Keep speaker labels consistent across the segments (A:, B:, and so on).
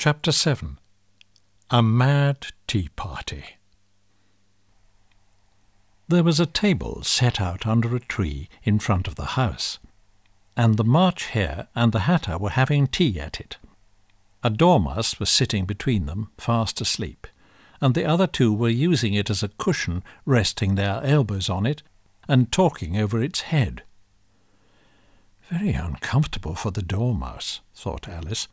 A: Chapter 7. A Mad Tea Party. There was a table set out under a tree in front of the house, and the March Hare and the Hatter were having tea at it. A dormouse was sitting between them, fast asleep, and the other two were using it as a cushion, resting their elbows on it, and talking over its head. "Very uncomfortable for the dormouse," thought Alice.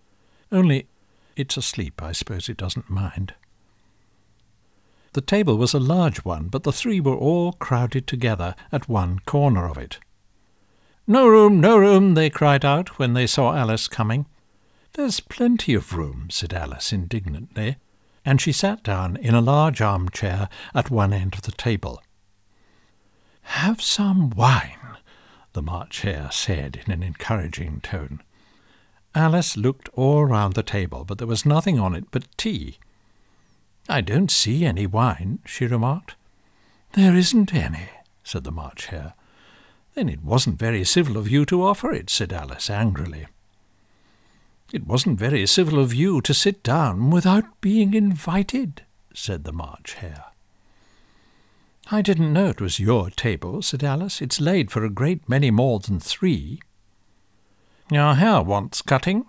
A: "Only it's asleep, I suppose it doesn't mind." The table was a large one, but the three were all crowded together at one corner of it. "No room, no room," they cried out when they saw Alice coming. "There's plenty of room," said Alice indignantly, and she sat down in a large armchair at one end of the table. "Have some wine," the March Hare said in an encouraging tone. Alice looked all round the table, but there was nothing on it but tea. "I don't see any wine," she remarked. "There isn't any," said the March Hare. "Then it wasn't very civil of you to offer it," said Alice angrily. "It wasn't very civil of you to sit down without being invited," said the March Hare. "I didn't know it was your table," said Alice. "It's laid for a great many more than 3. "Your hair wants cutting,"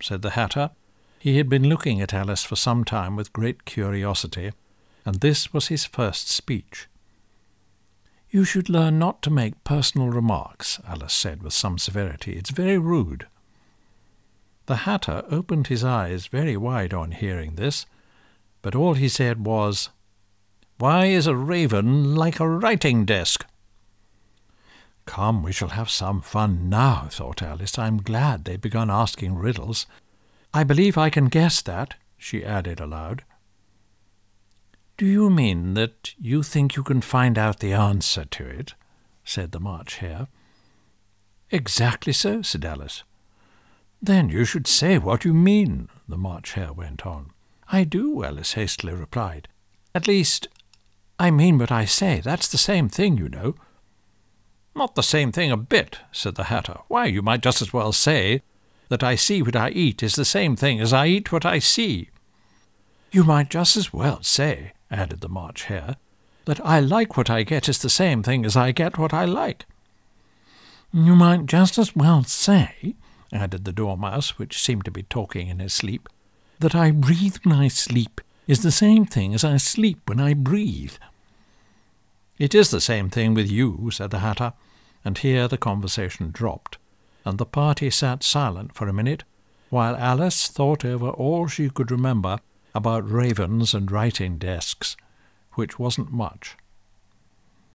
A: said the Hatter. He had been looking at Alice for some time with great curiosity, and this was his first speech. "You should learn not to make personal remarks," Alice said with some severity. "It's very rude." The Hatter opened his eyes very wide on hearing this, but all he said was, "Why is a raven like a writing desk?" "Come, we shall have some fun now," thought Alice. "I'm glad they've begun asking riddles. I believe I can guess that," she added aloud. "Do you mean that you think you can find out the answer to it?" said the March Hare. "Exactly so," said Alice. "Then you should say what you mean," the March Hare went on. "I do," Alice hastily replied. "At least, I mean what I say. That's the same thing, you know." "Not the same thing a bit," said the Hatter. "Why, you might just as well say that I see what I eat is the same thing as I eat what I see." "You might just as well say," added the March Hare, "that I like what I get is the same thing as I get what I like." "You might just as well say," added the Dormouse, which seemed to be talking in his sleep, "that I breathe when I sleep is the same thing as I sleep when I breathe." "It is the same thing with you," said the Hatter, and here the conversation dropped, and the party sat silent for a minute, while Alice thought over all she could remember about ravens and writing desks, which wasn't much.